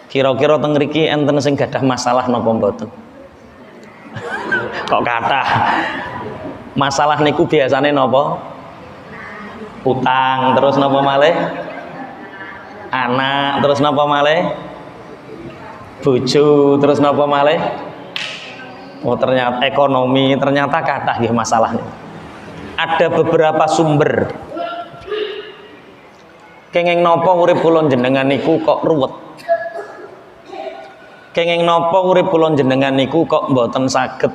Kira-kira teng mriki enten sing gadah masalah napa mboten? Kok kathah. Masalah niku biasane napa? Utang, terus napa malih? Anak, terus napa malih? Bojo, terus napa malih? Oh ternyata ekonomi, ternyata kathah nggih masalahnya. Ada beberapa sumber. Kenging napa urip kula jenengan niku kok ruwet? Kenging napa urip kula jenengan niku kok mboten saged?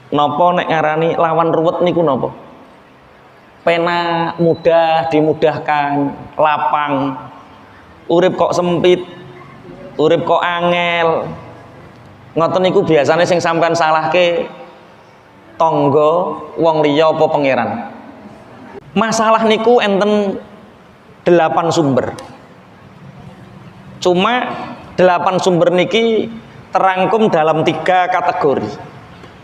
Napa nek ngarani lawan ruwet niku napa? Penak, mudah, dimudahkan, lapang. Urip kok sempit, urip kok angel. Ngoten niku biasane sing sampean salahke tangga, wong liya apa pangeran. Masalah niku enten 8 sumber. Cuma 8 sumber niki terangkum dalam 3 kategori.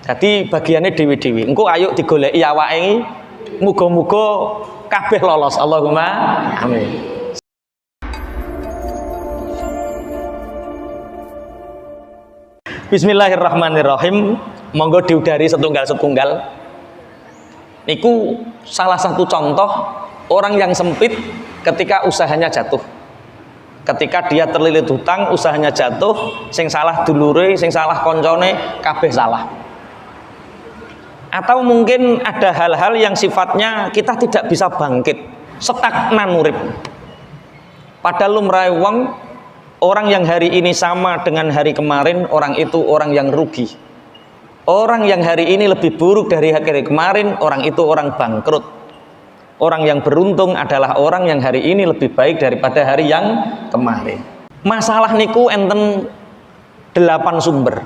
Jadi bagiannya dewi-dewi. Engko ayo digoleki awake iki, muga-muga kabeh lolos. Allahumma amin. Bismillahirrahmanirrahim. Monggo diudari setunggal-setunggal. Niku salah satu contoh orang yang sempit ketika usahanya jatuh. Ketika dia terlilit hutang, usahanya jatuh, sing salah dulure, sing salah koncone, kabeh salah. Atau mungkin ada hal-hal yang sifatnya kita tidak bisa bangkit, stagnan urip. Padahal lumrahe wong, orang yang hari ini sama dengan hari kemarin, orang itu orang yang rugi. Orang yang hari ini lebih buruk dari hari kemarin, orang itu orang bangkrut. Orang yang beruntung adalah orang yang hari ini lebih baik daripada hari yang kemarin. Masalah niku enten 8 sumber.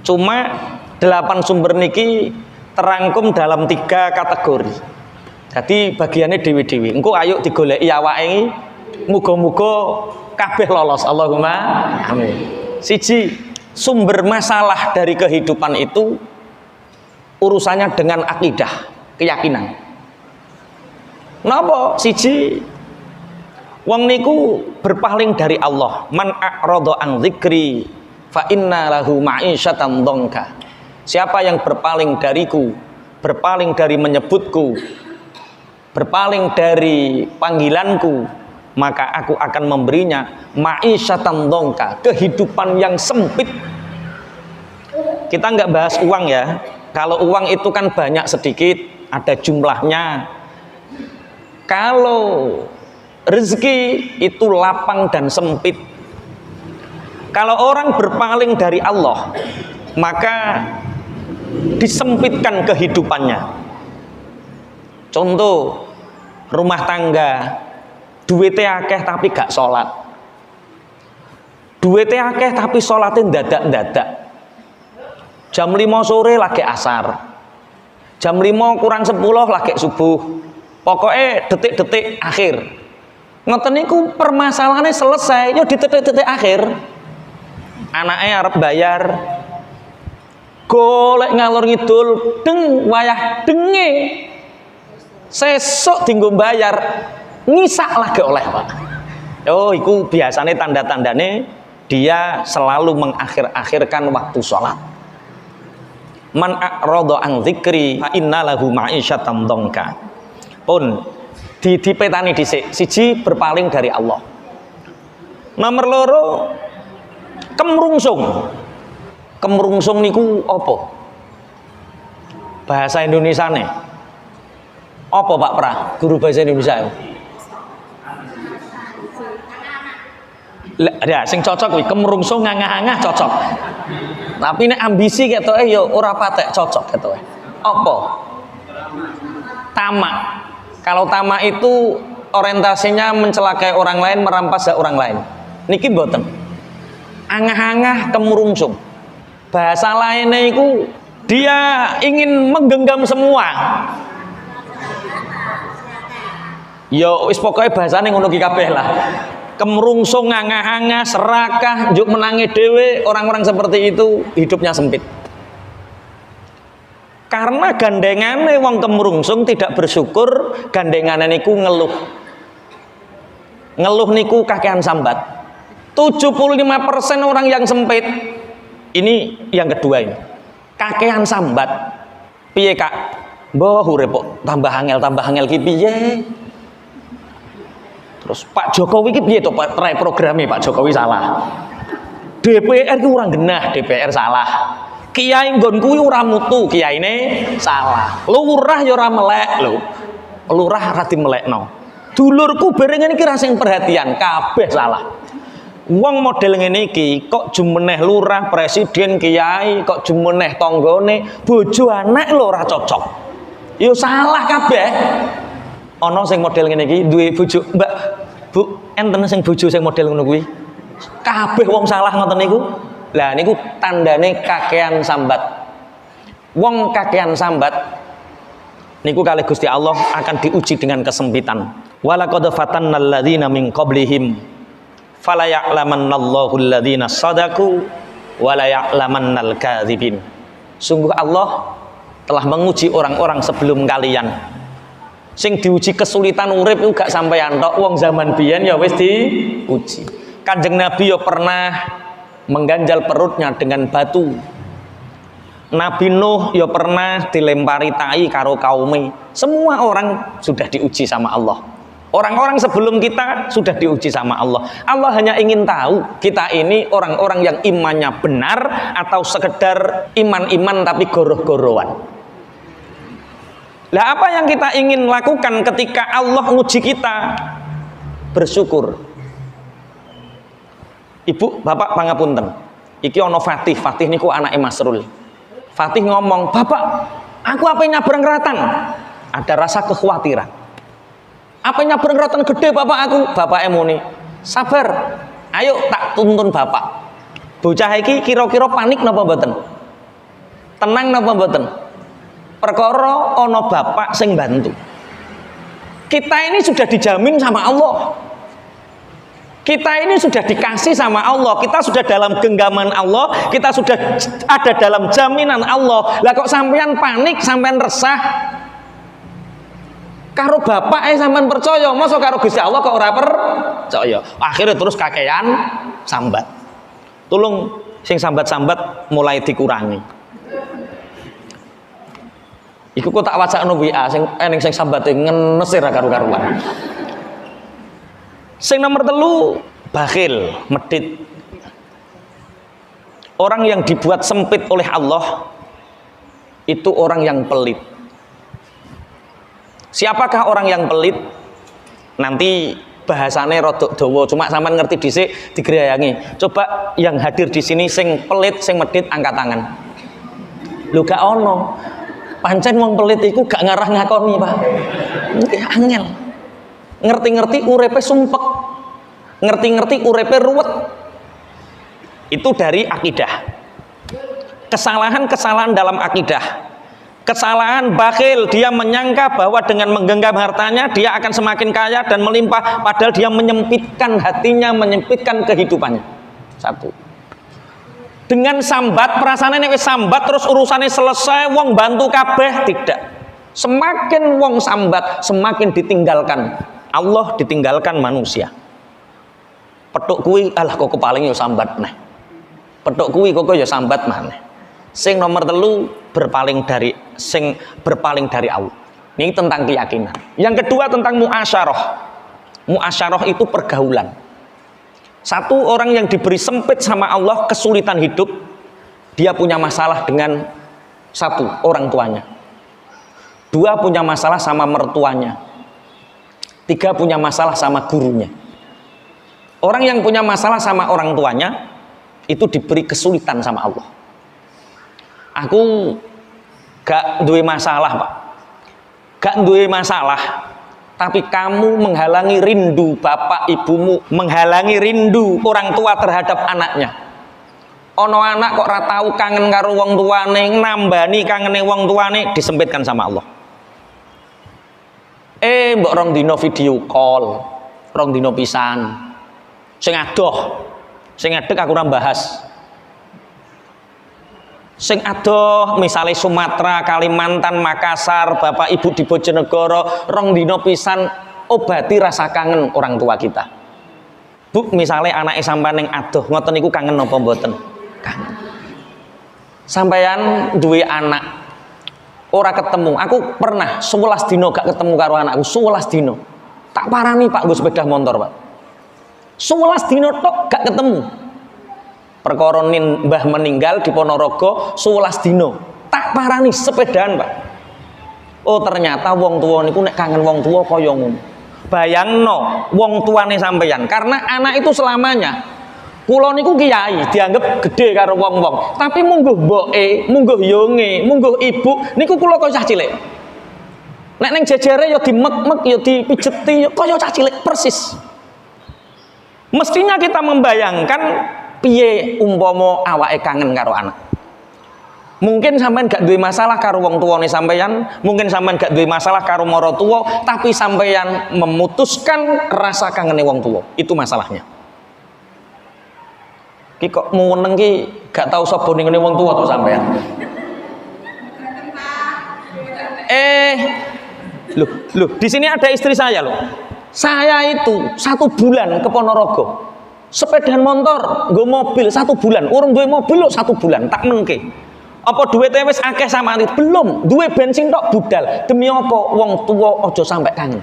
Cuma 8 sumber niki terangkum dalam 3 kategori. Jadi bagiannya dewi-dewi. Engko ayo digoleki awake iki, muga-muga kabeh lolos. Allahumma amin. Siji, sumber masalah dari kehidupan itu urusannya dengan akidah, keyakinan. Napa? Siji, wong niku berpaling dari Allah. Man a'rada an dzikri fa inna lahu ma'isyatan dhanka. Siapa yang berpaling dariku, berpaling dari menyebutku, berpaling dari panggilanku, maka aku akan memberinya ma'isyatan dhanka, kehidupan yang sempit. Kita nggak bahas uang ya. Kalau uang itu kan banyak sedikit, ada jumlahnya. Kalau rezeki itu lapang dan sempit. Kalau orang berpaling dari Allah, maka disempitkan kehidupannya. Contoh, rumah tangga, duitnya akeh tapi gak sholat. Duitnya akeh tapi sholatnya dadak-dadak. Jam 5 sore lagi asar. Jam 5 kurang 10 lagi subuh. Pokoknya detik-detik akhir. Ngoten niku permasalahannya selesai yo di detik-detik akhir. Anaknya arep bayar, golek ngalor ngidul, deng wayah denge. Sesuk dinggo bayar, ngisak lagi oleh Pak. Oh, iku biasanya tanda-tandane dia selalu mengakhir-akhirkan waktu sholat. Man a'rada an dzikri fa inna lahu ma'isyatan dhanka. Pun dipetani dhisik. Siji, berpaling dari Allah. Nomor loro, kemrungsung. Kemrungsung niku apa? Bahasa Indonesia nih. Apa Pak Pra? Guru bahasa Indonesia. Ya, sing cocok kuwi kemrungsung ngangah-angah cocok. Tapi nek ambisi ketoke ya ora patek cocok ketoke. Apa? Tamak. Kalau tamak itu orientasinya mencelakai orang lain, merampas hak orang lain. Niki mboten. Angah-angah kemrungsung. Bahasa lainnya itu dia ingin menggenggam semua. Yo wis pokoknya bahasane ngono ki kabeh lah. Kemrungsung, angah-angah, serakah, njuk menangi dhewe, orang-orang seperti itu hidupnya sempit. Karena gandengane wong kemrungsung tidak bersyukur, gandengane niku ngeluh. Ngeluh niku kakean sambat. 75% orang yang sempit. Ini yang kedua ini. Kakean sambat. Piye Kak? Mbah urip tambah angel ki piye? Terus Pak Jokowi ki piye to programnya Pak Jokowi salah. DPR ki urang genah, DPR salah. Kiai nggon kuwi ora mutu, kiyaine salah. Lurah ya ora melek lho. Lurah ra dimelekno. Dulurku bareng ngene iki ra sing perhatian, kabeh salah. Wong model ngene iki kok jumeneh lurah, presiden, kiai, kok jumeneh tanggane, bojo anak lho ora cocok. Ya salah kabeh. Ana sing model ngene iki duwe bojo, Mbak, Bu, enten sing bojo sing model ngono kuwi. Kabeh wong salah ngoten niku. Lah niku tandane kakean sambat. Wong kakean sambat niku kalih Gusti Allah akan diuji dengan kesempitan. Walaqad fatannal ladzina min qablihim fala ya'lamannallahu alladzina shadaku wala ya'lamannal kadzibin. Sungguh Allah telah menguji orang-orang sebelum kalian. Sing diuji kesulitan urip iku gak sampeyan tok, wong zaman biyen ya wis diuji. Kanjeng Nabi ya pernah mengganjal perutnya dengan batu. Nabi Nuh ya pernah dilempari tai karo kaume. Semua orang sudah diuji sama Allah. Orang-orang sebelum kita sudah diuji sama Allah. Allah hanya ingin tahu kita ini orang-orang yang imannya benar atau sekedar iman-iman tapi goroh-gorohan. Lah apa yang kita ingin lakukan ketika Allah nguji kita? Bersyukur. Ibu, bapak pangapunten. Iki ono Fatih niku anake Masrul. Fatih ngomong, "Bapak, aku apa nyabrang keratan?" Ada rasa kekhawatiran. Apa nyabrang keratan gede bapak aku? Bapak emoni. Sabar. Ayo tak tuntun bapak. Bocah iki kira-kira panik napa mboten? Tenang napa mboten? Perkara ono bapak sing bantu. Kita ini sudah dijamin sama Allah. Kita ini sudah dikasih sama Allah, kita sudah dalam genggaman Allah, kita sudah ada dalam jaminan Allah. Lah kok sampean panik, sampean resah? Karo bapak sampean percaya, masa karo Gusti Allah kok ora percaya? Akhirnya terus kakean sambat. Tolong sing sambat-sambat mulai dikurangi. Iku kok tak wacana WA sing eneng sing sambate ngenes ra karu-karuan. Sing nomor 3, bakhil, medit. Orang yang dibuat sempit oleh Allah itu orang yang pelit. Siapakah orang yang pelit? Nanti bahasane rodok dawa, cuma sampean ngerti dhisik digrayangi. Coba yang hadir di sini sing pelit, sing medit angkat tangan. Lho gak ono. Pancen wong pelit iku gak ngarah ngakoni, Pak. Angel. Ngerti-ngerti urepe sumpek, ngerti-ngerti urepe ruwet. Itu dari akidah. Kesalahan-kesalahan dalam akidah. Kesalahan bakhil, dia menyangka bahwa dengan menggenggam hartanya dia akan semakin kaya dan melimpah, padahal dia menyempitkan hatinya, menyempitkan kehidupannya. 1. Dengan sambat, perasaannya wis sambat terus urusannya selesai, wong bantu kabeh, tidak. Semakin wong sambat, semakin ditinggalkan Allah, ditinggalkan manusia. Petuk kuwi alah kok kepaling yo sambat neh. Petuk kuwi kok yo sambat maneh. Sing nomor 3 berpaling dari Allah. Ini tentang keyakinan. Yang kedua tentang muasyarah. Muasyarah itu pergaulan. Satu orang yang diberi sempit sama Allah, kesulitan hidup, dia punya masalah dengan 1 orang tuanya. 2 punya masalah sama mertuanya. 3 punya masalah sama gurunya. Orang yang punya masalah sama orang tuanya itu diberi kesulitan sama Allah. Aku gak duwe masalah, Pak. Gak duwe masalah. Tapi kamu menghalangi rindu bapak ibumu, menghalangi rindu orang tua terhadap anaknya. Ono anak kok ora tau kangen karo wong tuane, nambani kangene wong tuane, disempitkan sama Allah. Mbok rong dino video call, rong dino pisan. Sing adoh, sing adek aku ora bahas. Sing adoh misalnya Sumatera, Kalimantan, Makassar, bapak ibu di Bojonegoro, rong dino pisan, obati rasa kangen orang tua kita. Bu, misalnya anake sampean ning adoh ngoten niku kangen napa mboten? Kangen. Sampeyan duwe anak ora ketemu. Aku pernah 11 dino gak ketemu karo anakku, 11 dino. Tak parani Pak nggo sepeda motor, Pak. 11 dino tok gak ketemu. Perkara mbah meninggal di Ponorogo 11 dino. Tak parani sepedaan, Pak. Oh, ternyata wong tuwa niku nek kangen wong tuwa kaya ngono. Bayangno wong tuane sampeyan, karena anak itu selamanya. Kula niku kiai, dianggap gede karo wong-wong. Tapi mungguh mboke, mungguh yonge, mungguh ibu niku kula kaya cah cilik. Nek ning jejere ya dimek-mek, ya dipijeti, ya kaya cah cilik persis. Mestinya kita membayangkan piye umpama awake kangen karo anak. Mungkin sampean gak duwe masalah karo wong tuane sampeyan, mungkin sampean gak duwe masalah karo mara tuwa, tapi sampeyan memutuskan rasa kangene wong tuwa. Itu masalahnya. Ki kok meneng ki gak tau sapa ning ngene wong tuwa to sampean. Loh, di sini ada istri saya loh. Saya itu 1 bulan ke Ponorogo. Sepedaan motor, nggo mobil 1 bulan. Urung duwe mobil lho 1 bulan, tak mengke. Apa duwite wis akeh sama itu? Belum, duwe bensin tok budal. Demi apa wong tuwa aja sampe kangen.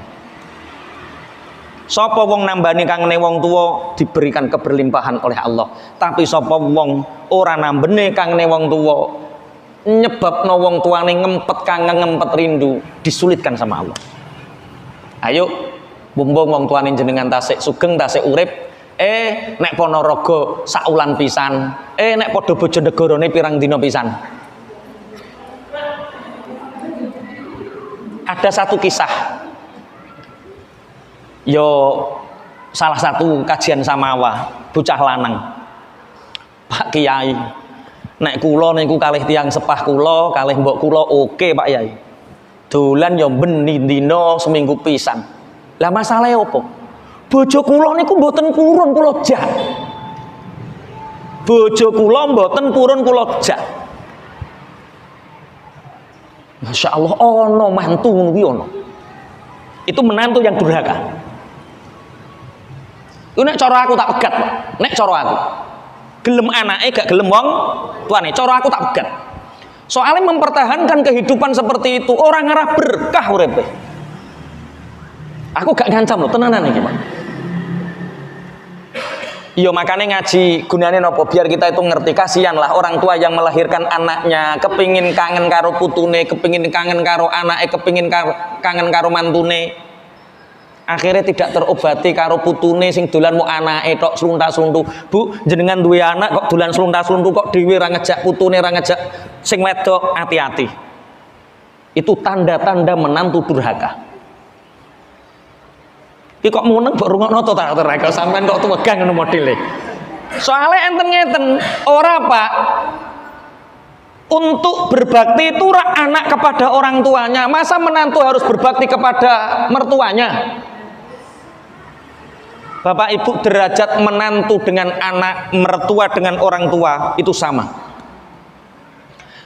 Sapa wong nambani kangene wong tuwa diberikan keberlimpahan oleh Allah. Tapi sapa wong ora nambene kangene wong tuwa nyebabno wong tuane ngempet kangen ngempet rindu, disulitkan sama Allah. Ayo bumbung wong tuane jenengan tasik sugeng tasik urip, nek Ponorogo sak ulan pisan, nek padha Bojonegarane pirang dina pisan. Ada satu kisah. Yo salah satu kajian samawa bocah lanang. Pak Kiai, nek kula niku kalih tiyang sepah kula, kalih mbok kula oke Pak Yai. Dolan yo ben dina seminggu pisan. Lah masalahe opo? Bojo kula niku mboten purun kula jak. Bojo kula mboten purun kula jak. Masya Allah, ono mantu ngono kuwi ono. Itu menantu yang durhaka. Itu nek cara aku tak pegat, nek cara aku. Gelem anake gak gelem wong tuane, cara aku tak pegat. Soalnya mempertahankan kehidupan seperti itu orang ngarah berkah uripe. Aku gak ngancam loh, tenanan iki, Pak. Iya makanya ngaji gunane nopo biar kita itu ngerti. Kasihan lah orang tua yang melahirkan anaknya kepingin kangen karo putune, kepingin kangen karo anake, kepingin kangen karo mantune. Akhirnya tidak terobati karo putune sing dolan mu anake tok slunta-sluntu. Bu, jenengan duwe anak kok dolan slunta-sluntu kok dhewe ra ngejak putune, ra ngejak sing wedok, hati-hati. Itu tanda-tanda menantu durhaka. Ki kok muneng kok rungokno to ta kok sampean kok tuwegang ngono modele. Soale enten ngeten, ora Pak. Untuk berbakti itu anak kepada orang tuanya, masa menantu harus berbakti kepada mertuanya? Bapak Ibu, derajat menantu dengan anak, mertua dengan orang tua itu sama.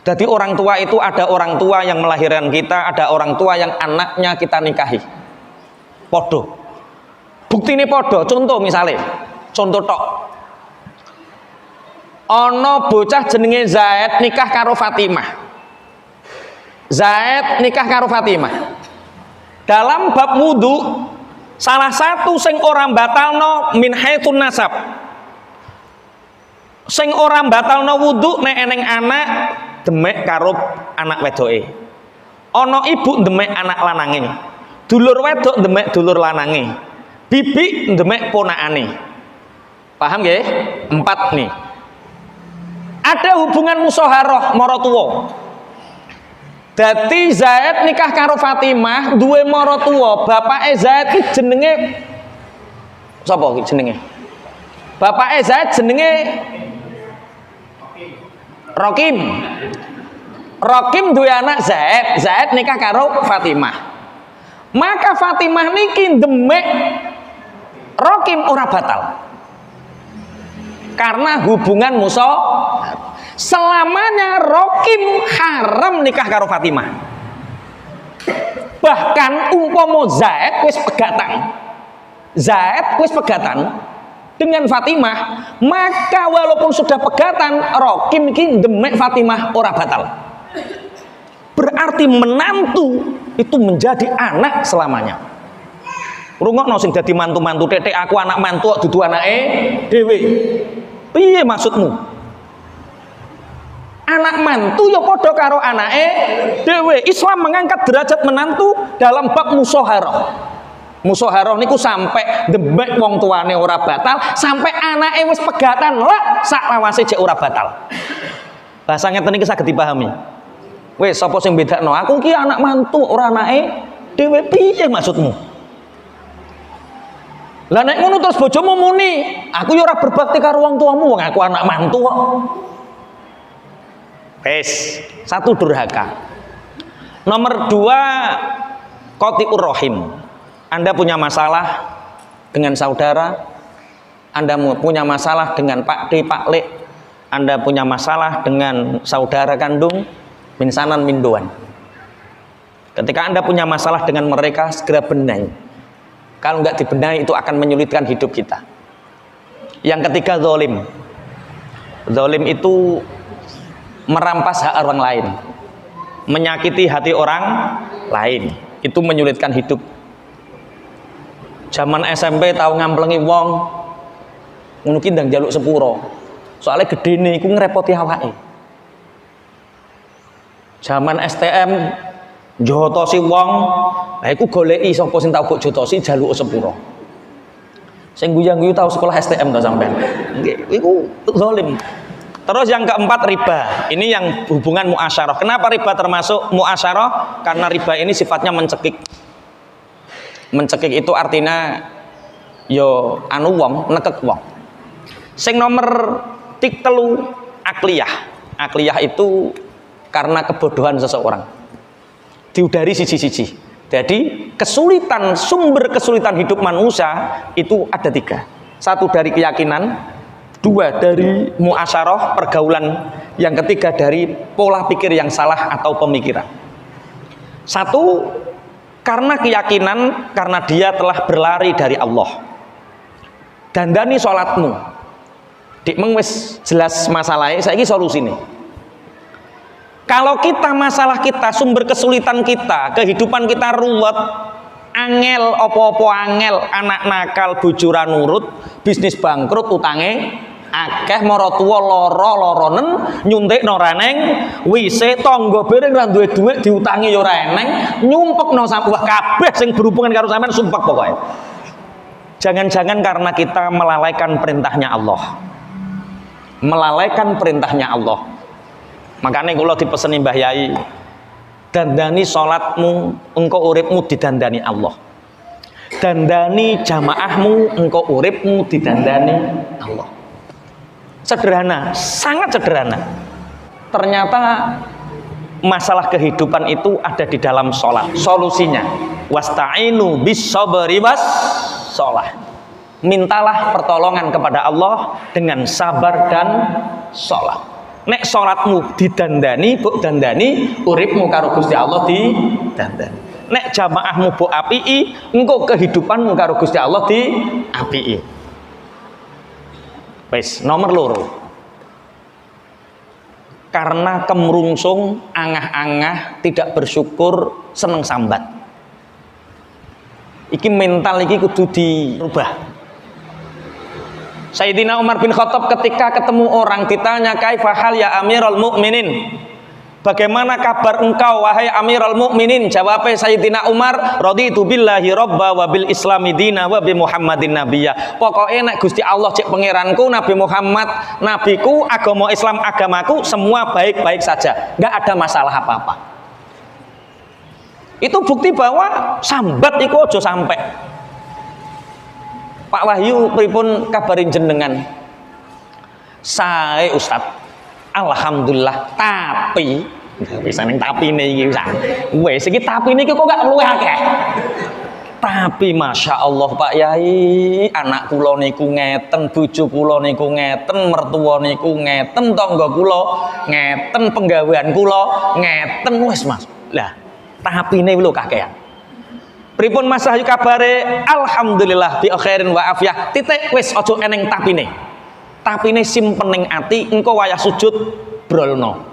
Jadi orang tua itu ada orang tua yang melahirkan kita, ada orang tua yang anaknya kita nikahi. Podo. Bukti ini podo, contoh misalnya, contoh tok. Ono bocah jenenge Zaid nikah karo Fatimah. Zaid nikah karo Fatimah. Dalam bab wudu, salah satu sing orang batalno min haitsun nasab. Sing orang batalno wudu nek eneng anak demek karo anak wedoke. Ono ibu demek anak lanange. Dulur wedok demek dulur lanange. Bibi demek ponakane. Paham nggih? 4 nih. Ada hubungan musyawarah maratuwa. Dadi Zaid nikah karo Fatimah duwe maratuwa. Bapake Zaid ki jenenge sapa ki jenenge? Bapake Zaid jenenge Rokim. Rokim duwe anak Zaid. Zaid nikah karo Fatimah. Maka Fatimah niki demek Rokim ora batal. Karena hubungan musyawarah. Selamanya Rokim haram nikah karo Fatimah. Bahkan umpama Zaid wis pegatan. Zaid wis pegatan. dengan Fatimah, maka walaupun sudah pegatan, Rokim iki demek Fatimah ora batal. Berarti menantu itu menjadi anak selamanya. Rungokno sing dadi mantu-mantu, tetek aku anak mantu kok dudu anake dhewe. Piye maksudmu? Anak mantu ya padha karo anake dhewe. Islam mengangkat derajat menantu dalam bab musyawarah. Musyawarah niku sampai demek wong tuane ora batal, sampai anake wis pegatan lah sak lawase jek ora batal. Bahasa ngeten iki saged dipahami. Wes sapa sing bedakno? Aku ki anak mantu ora anake dhewe. Piye maksudmu? Lah nek ngono terus bojomu muni, aku ya ora berbakti karo wong tuamu, wong aku anak mantu kok. Wes, satu durhaka. Nomor 2, qati'ur rahim. Anda punya masalah dengan saudara, Anda punya masalah dengan Pak D, Pak Le, Anda punya masalah dengan saudara kandung, minsanan mindoan. Ketika Anda punya masalah dengan mereka, segera benahi. Kalau nggak dibenahi itu akan menyulitkan hidup kita. Yang ketiga, zalim. Zalim itu merampas hak orang lain, menyakiti hati orang lain, itu menyulitkan hidup. Zaman SMP tahu ngamplengi wong, ngono ki ndang njaluk sepuro. Soalnya gedene iku ngrepoti awake. Zaman STM jotosi wong, lah iku goleki sapa sing tau kok jotosi njaluk sepuro. Sing guyang-guyu tahu sekolah STM to sampean. Nggih, iku zalim. Terus yang keempat, riba. Ini yang hubungan muasyarah. Kenapa riba termasuk muasyarah? Karena riba ini sifatnya mencekik. Mencekik itu artinya yo anu wong, nekek wong. Sing nomor 3, akliyah. Akliyah itu karena kebodohan seseorang. Diudari siji-siji. Jadi kesulitan, sumber kesulitan hidup manusia itu ada 3. 1 dari keyakinan, 2 dari muasyarah, pergaulan, yang ketiga dari pola pikir yang salah atau pemikiran. 1 karena keyakinan, karena dia telah berlari dari Allah. Dandani sholatmu. Dik mengwis jelas masalahnya, saiki solusine. Kalau kita masalah kita, sumber kesulitan kita, kehidupan kita ruwet, angel opo-opo angel, anak nakal, bojo ra nurut, bisnis bangkrut, utange akeh, mara tuwa lara-laranen, nyuntikno ra neng wise, tangga bereng ra duwe dhuwit, diutangi ya ora eneng, nyumpekno wah kabeh sing berhubungan karo sampean sumpek pokoke. Jangan-jangan karena kita melalaikan perintahnya Allah. Melalaikan perintahnya Allah. Makanya kula dipeseni Mbah Yai, dandani salatmu, engko uripmu didandani Allah. Dandani jamaahmu, engko uripmu didandani Allah. Sederhana, sangat sederhana. Ternyata masalah kehidupan itu ada di dalam sholat. Solusinya, wasta'inu bis sabri was sholat. Mintalah pertolongan kepada Allah dengan sabar dan sholat. Nek sholatmu didandani, buk dandani, uripmu karo Gusti Allah didandani. Nek jamaahmu buk apii, engko kehidupanmu karo Gusti Allah di apii. Wes, nomor 2. Karena kemrungsung, angah-angah, tidak bersyukur, seneng sambat. Iki mental iki kudu dirubah. Sayyidina Umar bin Khattab ketika ketemu orang ditanya, kaifa hal ya Amirul Mukminin? Bagaimana kabar engkau wahai Amirul Mukminin? Jawabnya Sayyidina Umar, raditu billahi robba wa bil islami dina wa bi Muhammadin nabiyya. Pokoknya nek Gusti Allah cek pangeranku, Nabi Muhammad nabiku, agama Islam agamaku, semua baik-baik saja, nggak ada masalah apa-apa. Itu bukti bahwa sambat iku aja sampai. Pak Wahyu pripun kabarin jenengan? Sae Ustaz, alhamdulillah, tapi bisa neng tapi nih bisa. Wes iki tapi nih kok gak luwih akeh. Tapi masya Allah Pak Yai, anak kula niku ngeten, bojo kula niku ngeten, mertua niku ngeten, tangga kula ngeten, penggawean kula ngeten, wes Mas. Lah, tapi nih lho kakean. Pripun Mas Wahyu kabare? Alhamdulillah bi khairin wa afiyah. Titik wis aja eneng tapine. Tapine simpen ning ati, engko wayah sujud brolno.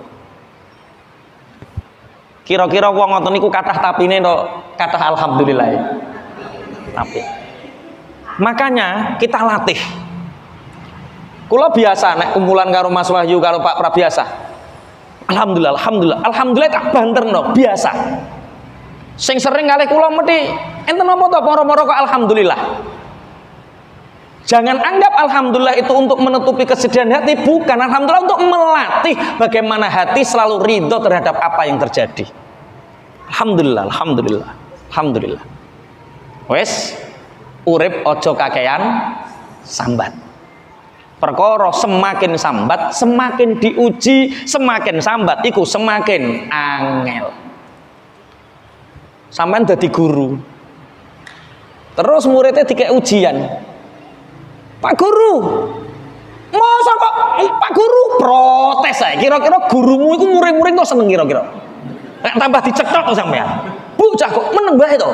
Kira-kira wong ngoten niku kathah tapine to kathah alhamdulillah. Tapi makanya kita latih. Kula biasa nek kumpulan karo Mas Wahyu karo Pak Prabiasa. Alhamdulillah tak banterno biasa. Sing sering kalih kula mesti enten apa to moro-moro kok alhamdulillah. Jangan anggap alhamdulillah itu untuk menutupi kesedihan hati, bukan. Alhamdulillah untuk melatih bagaimana hati selalu ridho terhadap apa yang terjadi. Alhamdulillah. Wes urip ojo kakean sambat. Perkara semakin sambat, semakin diuji, semakin sambat iku semakin angel. Sampean dadi guru. Terus muridnya dikek ujian. Pak Guru, masa kok Pak Guru protes ae. Kira-kira gurumu iku murid-murid kok seneng kira-kira. Nek tambah dicetok to sampean. Bocah kok meneng bae to.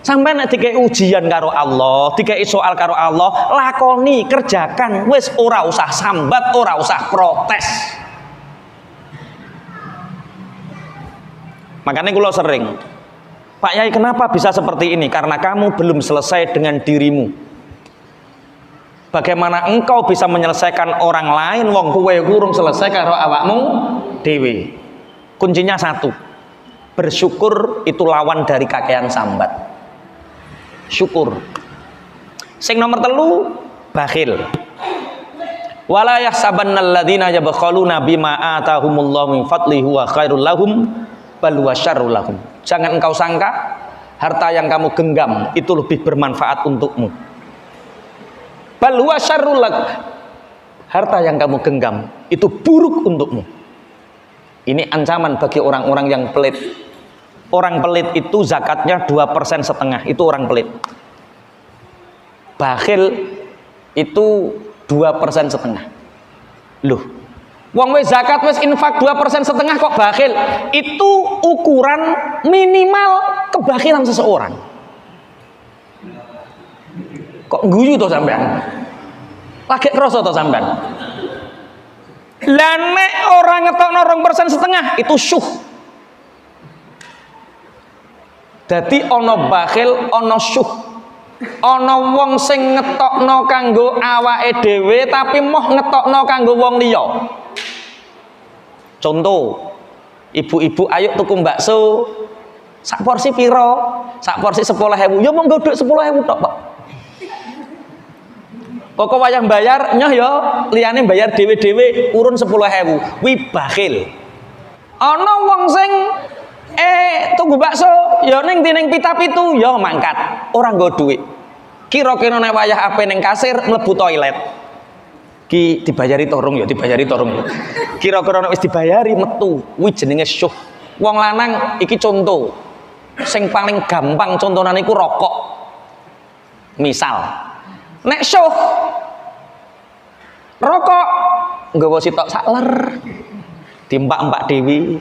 Sampai nek dikei ujian karo Allah, dikei soal karo Allah, lakoni, kerjakan, wis ora usah sambat, ora usah protes. Makanya kula sering, Pak Yai kenapa bisa seperti ini? Karena kamu belum selesai dengan dirimu. Bagaimana engkau bisa menyelesaikan orang lain, wong kowe kurung selesai karo awakmu dhewe. Kuncinya satu, bersyukur itu lawan dari kakean sambat. Syukur. Sing nomor 3 bakhil. Wala yahsabannal ladzina yabkhaluna bima atahumullahu min fadlihi huwa khairul lahum bal huwa syarrul lahum. Jangan engkau sangka harta yang kamu genggam itu lebih bermanfaat untukmu. Bal huwa syarrul lahum. Harta yang kamu genggam itu buruk untukmu. Ini ancaman bagi orang-orang yang pelit. Orang pelit itu zakatnya 2,5%, itu orang pelit. Bakhil itu 2,5%. Loh, wong wis zakat wis infak 2,5% kok bakhil? Itu ukuran minimal kebakhilan seseorang. Kok guyu to sampean? Lagi kroso to sampean? Lah nek ora ngetokno 2,5% itu syuh. Dadi ana bakhil, ana syuh. Ana wong sing ngetokno kanggo awake dhewe tapi moh ngetokno kanggo wong liya. Contoh, ibu-ibu ayo tuku bakso. Sak porsi piro? Sak porsi 10.000. Ya monggo dhuwit 10.000 tok, Pak. Pokok wayah bayar nyoh ya, liyane bayar dhewe-dhewe urun 10.000. Wi bakhil. Ana wong sing tunggu bakso ya ning tining pita-pitu ya mangkat ora nggo dhuwit. Kira-kira nek wayah ape ning kasir mlebu toilet ki dibayari torung ya dibayari torung. Kira-kira nek wis dibayari metu kuwi jenenge syuh. Wong lanang iki contoh sing paling gampang contonan iku rokok. Misal nek syuh rokok nggawa sitok sakler dimpak-empak dewi.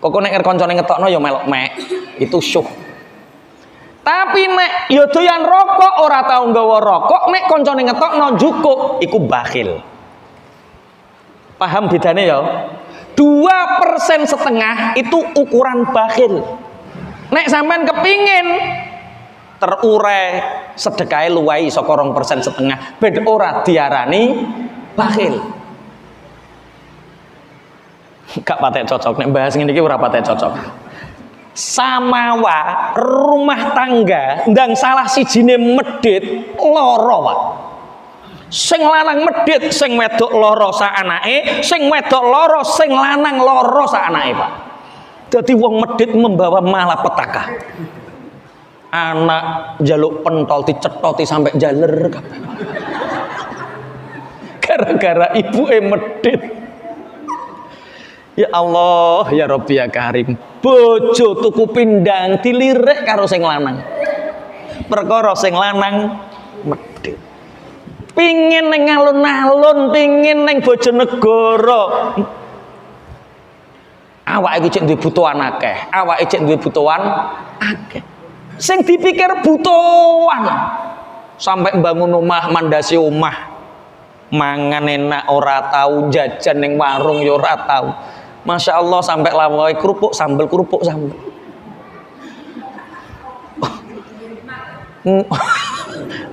Pokok nek kancane ngetokno ya melok mek, itu syuh. Tapi nek ya doyan rokok ora tau nggawa rokok, nek kancane ngetokno njukuk iku bakhil. Paham bedane ya? 2,5% itu ukuran bakhil. Nek sampean kepingin terurai sedekahe luwai saka 2,5%, ben ora diarani bakhil. Gak patek cocok nek bahas ngene iki ora patek cocok. Samawa rumah tangga ndang salah sijine medhit lara, Pak. Sing lanang medhit, sing wedok lara sak anake, sing wedok lara, sing lanang lara sak anake, Pak. Dadi wong medhit membawa malapetaka. Anak jaluk pentol dicethoti sampai jaler kabeh. Gara-gara ibuke medhit. Ya Allah, ya Rabbi ya Karim. Bojo tuku pindang dilirik karo sing lanang. Perkara sing lanang medhit. Pingin ning alun-alun, pingin ning Bojonegoro. Awake iki cek duwe butuhan akeh, awake cek duwe butuhan akeh. Sing dipikir butuhan. Sampai bangun omah, mandasi omah. Mangan enak ora tahu, jajan ning warung ya ora tahu. Masya Allah sampai lawae kerupuk sambel.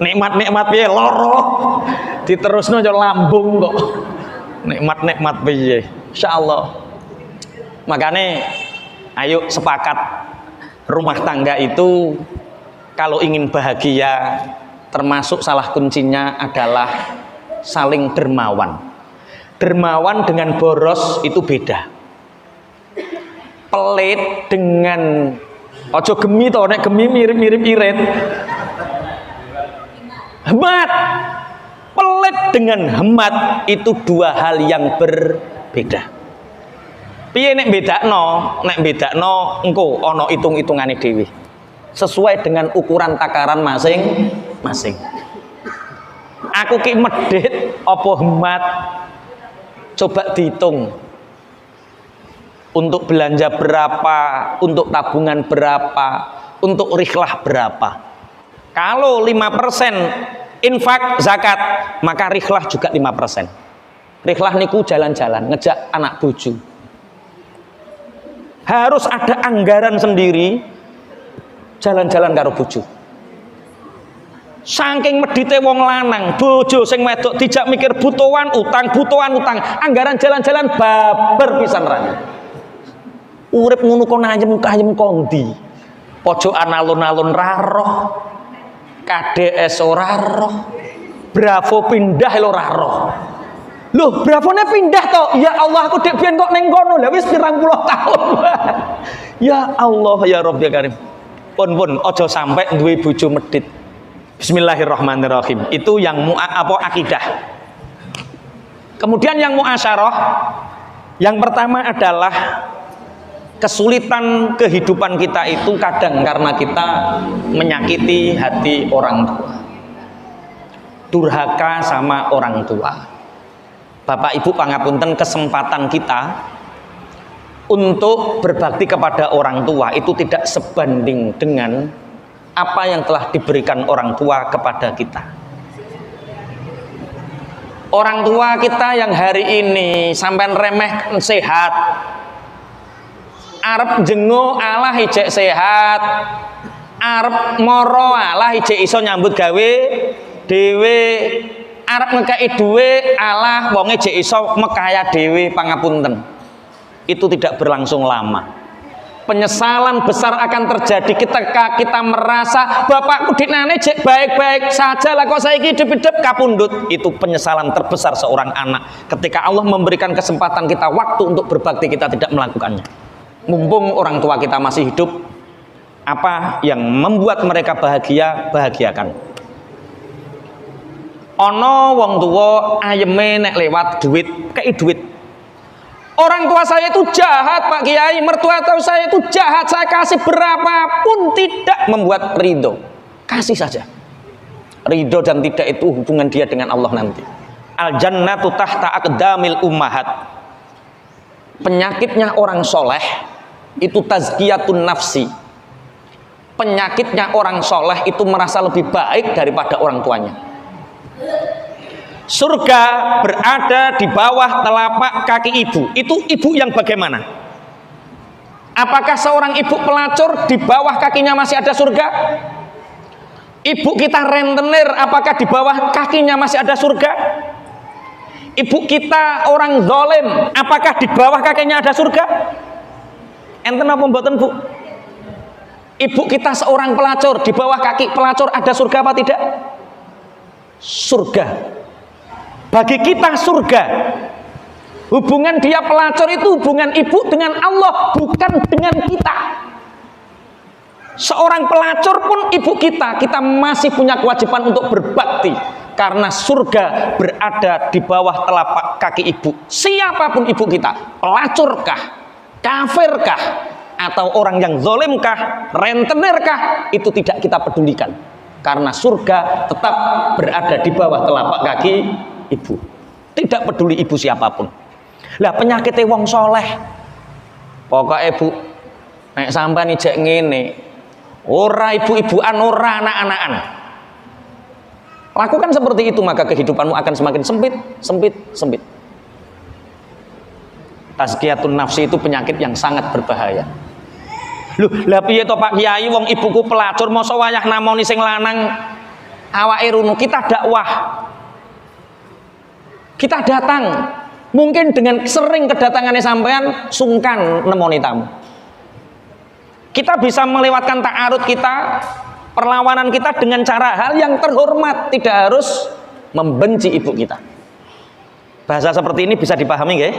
Nikmat piye loro. Diterusno yo lambung kok. Nikmat piye. Insyaallah. Makane ayo sepakat rumah tangga itu kalau ingin bahagia termasuk salah kuncinya adalah saling dermawan. Dermawan dengan boros itu beda. Pelit dengan ojo gemi to, nek gemi mirip-mirip irit. Hemat. Pelit dengan hemat itu dua hal yang berbeda. Piye nek bedakno engko ana hitung-hitungane dhewe. Sesuai dengan ukuran takaran masing-masing. Aku ki medhit apa hemat? Coba dihitung. Untuk belanja berapa, untuk tabungan berapa, untuk rihlah berapa. Kalau 5% infak zakat, maka rihlah juga 5%. Rihlah niku jalan-jalan, ngejak anak bojo. Harus ada anggaran sendiri jalan-jalan karo bojo. Saking medite wong lanang, bojo sing wedok dijak mikir butuhan utang, anggaran jalan-jalan baber pisan rane. Urip ngono kok ayem kondi. Pojokan alun-alun ra roh. KDS ora roh. Bravo pindah lho ra roh. Loh, bravone pindah to. Ya Allah, aku dek biyen kok ning kono. Lah wis 20 tahun. Ya Allah, ya Rabb ya Karim. Pun aja sampai duwe bojo medhit. Bismillahirrahmanirrahim. Itu yang akidah. Kemudian yang muasyarah, yang pertama adalah kesulitan kehidupan kita itu kadang karena kita menyakiti hati orang tua. Durhaka sama orang tua. Bapak Ibu pangapunten, kesempatan kita untuk berbakti kepada orang tua itu tidak sebanding dengan apa yang telah diberikan orang tua kepada kita. Orang tua kita yang hari ini sampean remeh sehat, arep jengo alah ijek sehat, arep moro alah ijek iso nyambut gawe dhewe, arep ngekeki dhuwit alah wonge jek iso mekaya dhewe, pangapunten. Itu tidak berlangsung lama. Penyesalan besar akan terjadi ketika kita merasa bapakku dinane jek baik-baik saja lah kok saiki hidup-hidup kapundhut. Itu penyesalan terbesar seorang anak ketika Allah memberikan kesempatan kita waktu untuk berbakti, kita tidak melakukannya. Mumpung orang tua kita masih hidup, apa yang membuat mereka bahagia, bahagiakan. Ono wong tua ayeme nek lewat duit, kei duit. Orang tua saya itu jahat Pak Kiai, mertua tahu saya itu jahat, saya kasih berapapun tidak membuat ridho. Kasih saja. Ridho dan tidak itu hubungan dia dengan Allah nanti. Al jannatu tahta aqdamil ummahat. Penyakitnya orang soleh itu tazkiyatun nafsi. Penyakitnya orang soleh itu merasa lebih baik daripada orang tuanya. Surga berada di bawah telapak kaki ibu. Itu ibu yang bagaimana? Apakah seorang ibu pelacur di bawah kakinya masih ada surga? Ibu kita rentenir, apakah di bawah kakinya masih ada surga? Ibu kita orang zalim, apakah di bawah kakinya ada surga? Enten apa mboten, Bu? Ibu kita seorang pelacur, di bawah kaki pelacur ada surga apa tidak? Surga. Bagi kita surga. Hubungan dia pelacur itu hubungan ibu dengan Allah, bukan dengan kita. Seorang pelacur pun ibu kita masih punya kewajiban untuk berbakti, karena surga berada di bawah telapak kaki ibu. Siapapun ibu kita, pelacurkah, kafirkah, atau orang yang zalimkah, rentenirkah, itu tidak kita pedulikan, karena surga tetap berada di bawah telapak kaki ibu. Tidak peduli ibu siapapun. Lah penyakitnya wong soleh, pokoknya Bu, nek sampean ijek ngene, ora ibu-ibuan, ora anak-anakan. Lakukan seperti itu, maka kehidupanmu akan semakin sempit. Tazkiyatun nafsi itu penyakit yang sangat berbahaya. Loh, lah piye to Pak Kiai, wong ibuku pelacur, masa wayah namoni sing lanang awake runu. Kita dakwah, kita datang, mungkin dengan sering kedatangannya sampean sungkan nemoni tamu. Kita bisa melewatkan ta'arud kita, perlawanan kita dengan cara hal yang terhormat, tidak harus membenci ibu kita. Bahasa seperti ini bisa dipahami nggih?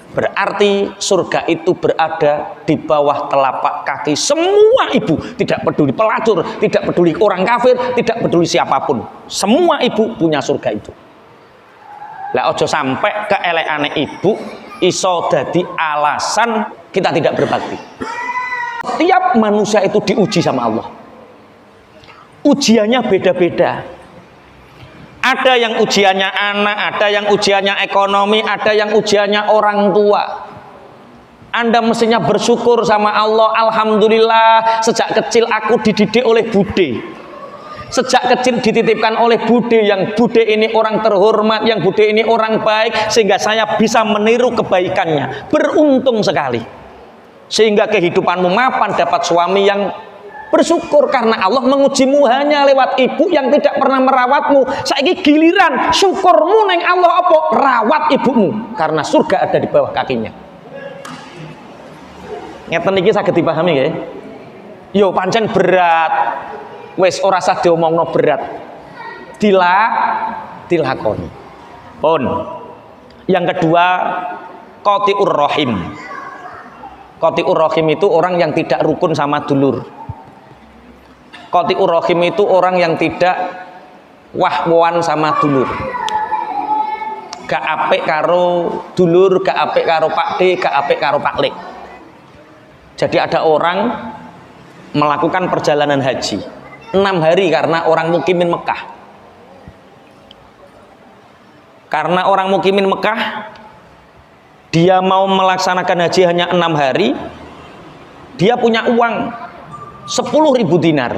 Berarti surga itu berada di bawah telapak kaki semua ibu, tidak peduli pelacur, tidak peduli orang kafir, tidak peduli siapapun. Semua ibu punya surga itu. Lah ojo sampai keelekane ibu iso dadi alasan kita tidak berbakti. Setiap manusia itu diuji sama Allah. Ujiannya beda-beda. Ada yang ujiannya anak, ada yang ujiannya ekonomi, ada yang ujiannya orang tua. Anda mestinya bersyukur sama Allah. Alhamdulillah, sejak kecil aku dididik oleh bude. Sejak kecil dititipkan oleh bude, yang bude ini orang terhormat, yang bude ini orang baik, sehingga saya bisa meniru kebaikannya. Beruntung sekali. Sehingga kehidupanmu mapan, dapat suami yang bersyukur karena Allah mengujimu hanya lewat ibu yang tidak pernah merawatmu. Saiki giliran syukurmu neng Allah apa? Rawat ibumu, karena surga ada di bawah kakinya. Ngeten iki saged dipahami nggih? Yo pancen berat. Wis ora usah diomongno berat. Dilakoni. Pun. Yang kedua, qati'ur rahim. Qati'ur rahim itu orang yang tidak rukun sama dulur. Qati'ur rahim itu orang yang tidak wahwan sama dulur. Gak apik karo dulur, gak apik karo Pak D, gak apik karo Pak Lek. Jadi ada orang melakukan perjalanan haji 6 hari karena orang mukimin Mekah. Karena orang mukimin Mekah, dia mau melaksanakan haji hanya 6 hari. Dia punya uang 10.000 dinar.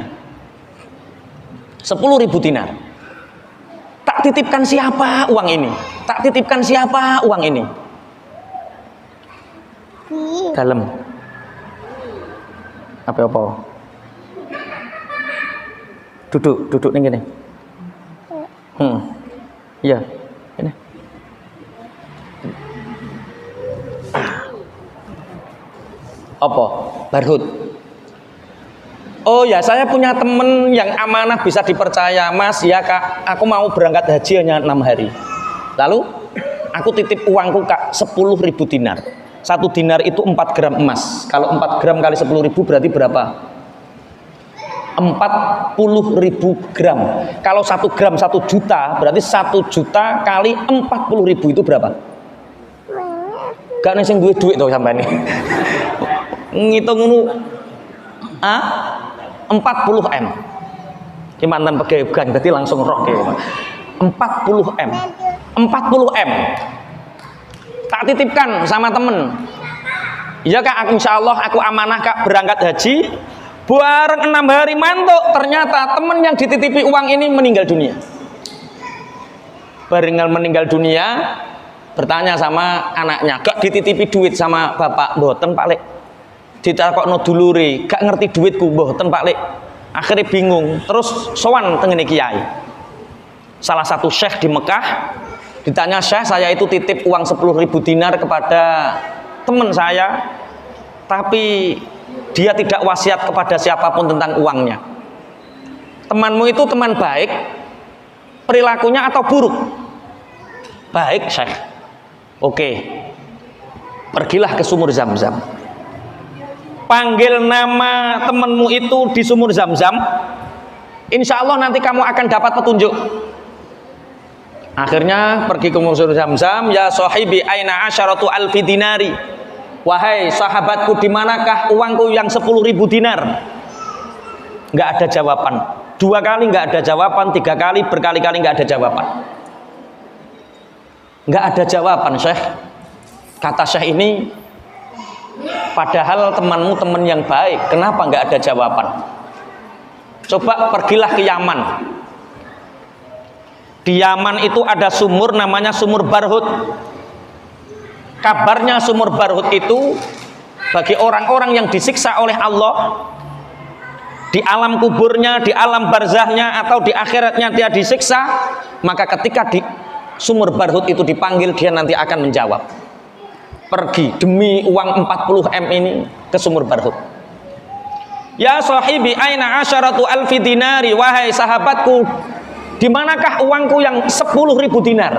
10.000 dinar. Tak titipkan siapa uang ini? Tak titipkan siapa uang ini? Dalam. Apa? Duduk ning kene. Iya, ini. Apa? Barhut. Oh ya, saya punya temen yang amanah bisa dipercaya. Mas, ya Kak, aku mau berangkat haji hanya 6 hari. Lalu aku titip uangku Kak 10.000 dinar. 1 dinar itu 4 gram emas. Kalau 4 gram kali 10.000 berarti berapa? 40.000 gram. Kalau 1 gram 1 juta, berarti 1 juta kali 40.000 itu berapa? Gak nih sing duwe duit tuh sampai nih. Ngitung ngono. 40 M. Ki mantan pegawai bank berarti langsung roh ke. 40 M. 40 M. Tak titipkan sama temen. Iya Kak, insyaallah aku amanah Kak berangkat haji. Bareng 6 hari mantuk, ternyata temen yang dititipi uang ini meninggal dunia. Bareng meninggal dunia, bertanya sama anaknya, gak dititipi duit sama bapak? Mboten Pak Lek. Ditakokno dulure, gak ngerti duitku, mboten Pak Lek. Akhirnya bingung, terus sowan tengene kiai. Salah satu syekh di Mekah ditanya, "Syekh, saya itu titip uang 10.000 dinar kepada teman saya, tapi dia tidak wasiat kepada siapapun tentang uangnya. Temanmu itu teman baik, perilakunya atau buruk?" "Baik, Syekh." "Oke, pergilah ke sumur Zam-Zam. Panggil nama temanmu itu di sumur Zam-Zam. Insya Allah nanti kamu akan dapat petunjuk." Akhirnya pergi ke sumur Zam-Zam. "Ya sahibi aina asyaratu alfi dinari." "Wahai sahabatku, di manakah uangku yang 10.000 dinar?" Nggak ada jawaban. 2 kali nggak ada jawaban, 3 kali, berkali-kali nggak ada jawaban. Nggak ada jawaban, Syekh. Kata Syekh ini, padahal temanmu teman yang baik, kenapa nggak ada jawaban? Coba pergilah ke Yaman. Di Yaman itu ada sumur namanya sumur Barhut. Kabarnya sumur Barhut itu bagi orang-orang yang disiksa oleh Allah di alam kuburnya, di alam barzahnya, atau di akhiratnya dia disiksa, maka ketika di sumur Barhut itu dipanggil, dia nanti akan menjawab. Pergi demi uang 40 M ini ke sumur Barhut. Ya sahibi aina asyaratu alfi dinari, wahai sahabatku, di manakah uangku yang 10.000 dinar?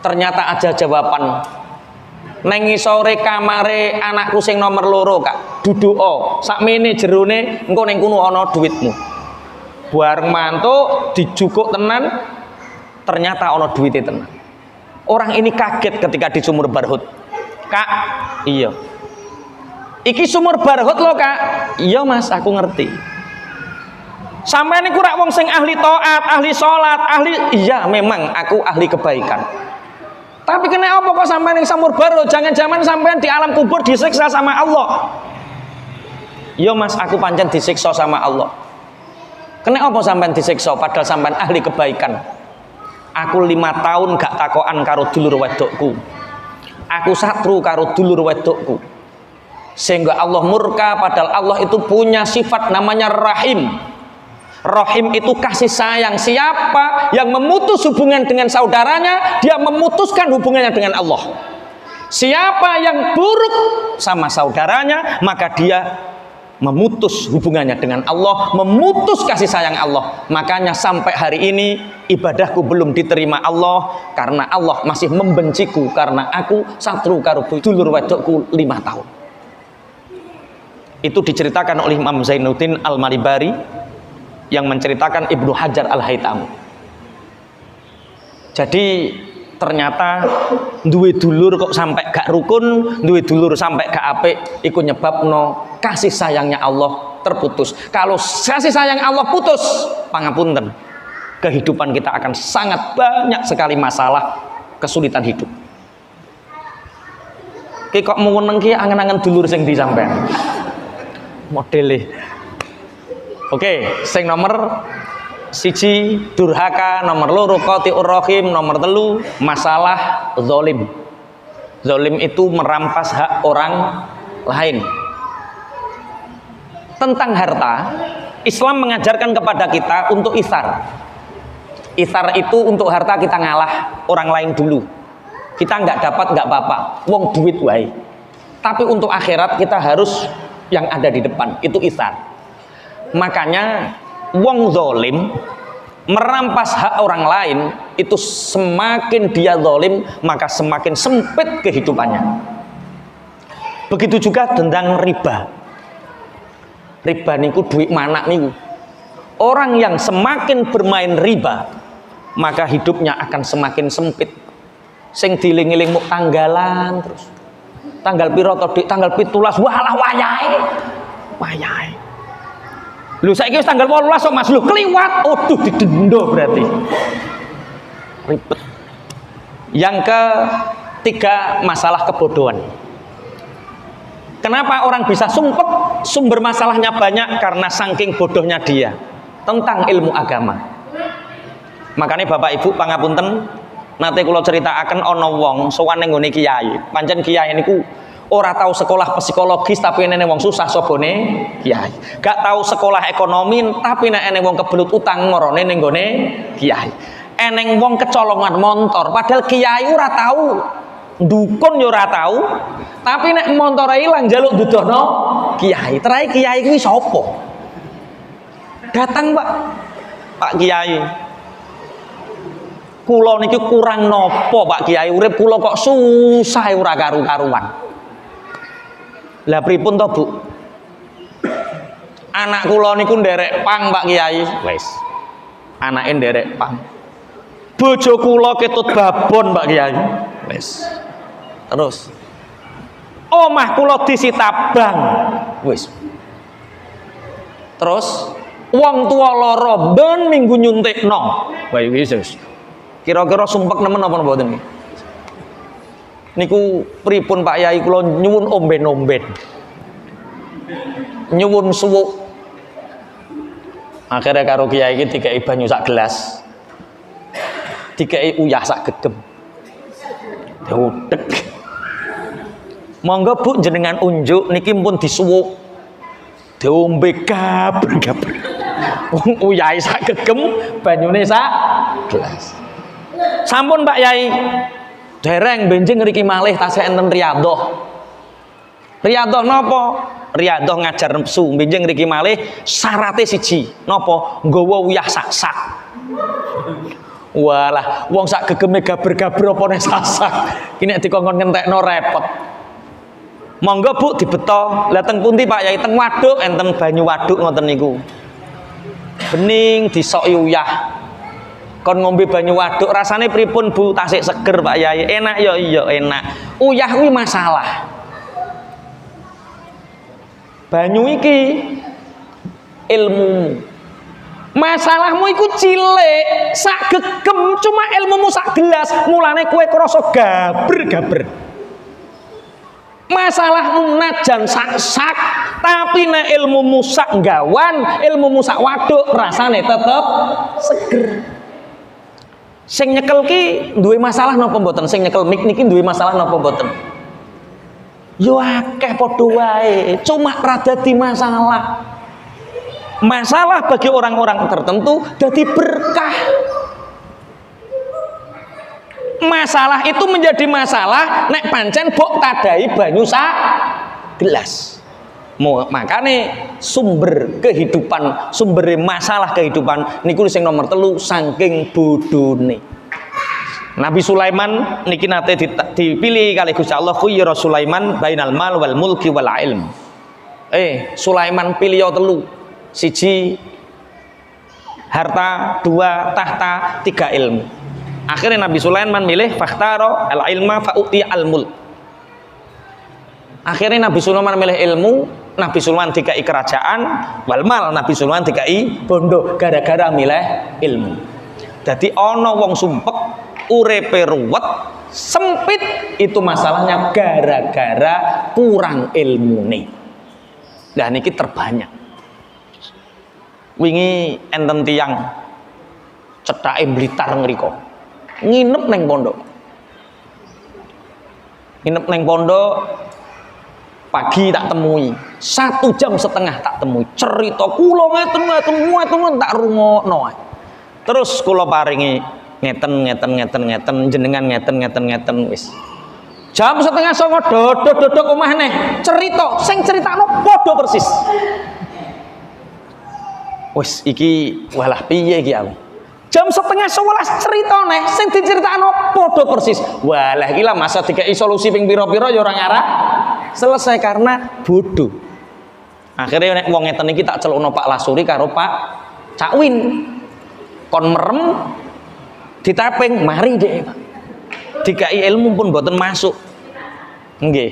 Ternyata aja jawaban, neng sore kamare anakku sing nomor loro kak, duduk sakmene jerone engko ning kono ana duitmu. Bareng mantuk dijukuk tenan, ternyata ana duite tenan. Orang ini kaget ketika di sumur Barhut. Kak, iya. Iki sumur Barhut loh kak. Iya mas, aku ngerti. Sampai ini kurang wong sing ahli taat, ahli sholat, ahli, iya memang aku ahli kebaikan. Tapi kena apa kok sampai ning sumur Barhut? Jangan-jangan sampean di alam kubur disiksa sama Allah. Iya mas, aku pancen disiksa sama Allah. Kena apa sampean disiksa padahal sampean ahli kebaikan? Aku 5 tahun gak takokan karo dulur wedokku. Aku satru karo dulur wedokku. Sehingga Allah murka, padahal Allah itu punya sifat namanya Rahim. Rahim itu kasih sayang. Siapa yang memutus hubungan dengan saudaranya, dia memutuskan hubungannya dengan Allah. Siapa yang buruk sama saudaranya, maka dia memutus hubungannya dengan Allah, memutus kasih sayang Allah. Makanya sampai hari ini ibadahku belum diterima Allah, karena Allah masih membenciku karena aku satru karo dulur wedokku 5 tahun. Itu diceritakan oleh Imam Zainuddin Al-Malibari yang menceritakan Ibnu Hajar Al-Haytami. Jadi ternyata duwe dulur kok sampai gak rukun, duwe dulur sampai gak apik, iku nyebabno kasih sayangnya Allah terputus. Kalau kasih sayang Allah putus, pangapunten, kehidupan kita akan sangat banyak sekali masalah, kesulitan hidup. Ki kok meneng ki angen-angen dulur sing ndi sampean? Modele. Oke, sing nomor 1 durhaka, nomor 2 qati'ur rahim, nomor 3 masalah zalim. Zalim itu merampas hak orang lain. Tentang harta, Islam mengajarkan kepada kita untuk ithar. Ithar itu untuk harta kita ngalah orang lain dulu. Kita nggak dapat nggak apa-apa, wong duit wae. Tapi untuk akhirat kita harus yang ada di depan, itu ithar. Makanya wong zalim merampas hak orang lain, itu semakin dia zalim, maka semakin sempit kehidupannya. Begitu juga tentang riba. Riba niku duit mana niku. Orang yang semakin bermain riba, maka hidupnya akan semakin sempit. Sing diling-iling muk tanggalan terus. Tanggal piro to dik? Tanggal 17. Walah wayahe. Wayahe. Lho saiki wis tanggal 18 kok Mas. Lho kliwat. Aduh didenda berarti. Ribet. Yang ketiga, masalah kebodohan. Kenapa orang bisa sumpet? Sumber masalahnya banyak karena saking bodohnya dia tentang ilmu agama. Makanya Bapak Ibu pangapunten, nate kula critakake ana wong sowan ning nggone kiai. Pancen kiai niku ora tahu sekolah psikologis tapi nek wong susah sobone kiai. Gak tahu sekolah ekonomi tapi nek wong kebelut utang ngorone ning nggone kiai. Eneng wong kecolongan montor padahal kiai ora tahu. Dukun yo ora tahu, tapi nek montore ilang njaluk dudono kiai. Terakhir kiai kuwi sapa? Datang Pak Kiai. Kula niki kurang nopo Pak Kiai, urip kula kok susah ora karu-karuan. Lah pripun to, Bu? Anak kula niku nderek pang Pak Kiai. Wis. Anake nderek pang. Bojo kula ketut babon Pak Kiai. Wis. Terus omah kula disita bank. Wis. Terus wong tua lara ben minggu nyuntikno. Wah wis. Kira-kira sumpek nemen apa mboten niki? Niku pripun Pak Yai kula nyuwun omben-omben. Nyuwun suwuk. Akhirnya karo kiai iki dikei banyu sak gelas. Dikei uyah sak gegem. Diudek. Monggo Bu jenengan unjuk niki pun disuwuk. Diombe gaber-gaber. Wong uyahe sak gegem, banyune sak gelas. Sampun Pak Yai. Dereng benjing ngriki malih tasih enten riyadhah. Riyadhah napa? Riyadhah ngajar nepsu, benjing ngriki malih syarate siji. Napa? Nggawa uyah sak-sak. Walah, wong sak gegeme gaber-gaber apa nek sak-sak. Ki nek dikongkon ngentekno repot. Monggo Bu dibeto. Lah teng pundi Pak Yai? Teng waduk enten banyu waduk ngoten niku. Bening disoki uyah. Kon ngombe banyu waduk rasane pripun Bu? Tasik seger Pak Yai. Enak ya iya enak. Uyah kuwi masalah. Banyu iki ilmumu. Masalahmu iku cilik, sak gegem cuma ilmumu sak gelas, mulane kowe krasa gaber-gaber. Masalahmu najan sak-sak, tapi nek ilmumu sak gawan, ilmumu sak waduk, rasane tetep seger. Sing nyekel ki duwe masalah napa mboten? Sing nyekel mik niki duwe masalah napa mboten? Yo akeh padha wae, cuma ra dadi masalah. Masalah bagi orang-orang tertentu dadi berkah. Masalah itu menjadi masalah nek pancen mbok tadahi banyu sak gelas. Makane sumber kehidupan, sumber masalah kehidupan niku sing nomor 3 saking bodhone. Nabi Sulaiman niki nate dipilih kali Gusti Allah khuyira Sulaiman bainal mal wal mulki wal ilm. Sulaiman pilih 3. Siji harta, 2 tahta, 3 ilmu. Akhirnya Nabi Sulaiman milih fakhtaro al ilma fa'uti al mulk. Akhirnya Nabi Sulaiman milih ilmu, Nabi Sulaiman dikai kerajaan, wal mal Nabi Sulaiman dikai bondo gara-gara milih ilmu. Jadi ana wong sumpek urepe ruwet sempit itu masalahnya gara-gara kurang ilmune. Nah niki terbanyak. Wingi enten tiyang cethake Blitar ngriko. Nginep neng pondok. Nginep neng pondok pagi tak temui. 1,5 jam tak temui. Cerita kula ngeten tak rungokno. Terus kula paringi ngeten jenengan ngeten wis. Jam 8:30 dodok omah neh cerita sing critakno padha persis. Wis iki walah piye iki aku. Jam 10:30 cerita neh sing diceritakno padha persis. Walah iki lah masa dikai solusi ping pira-pira ya ora ngarah selesai karena bodoh. Akhirnya nek wong ngeten iki tak celukno Pak Lasuri karo Pak Cakwin. Kon merem ditaping mari dek Pak. Dikai ilmu pun mboten masuk. Nggih.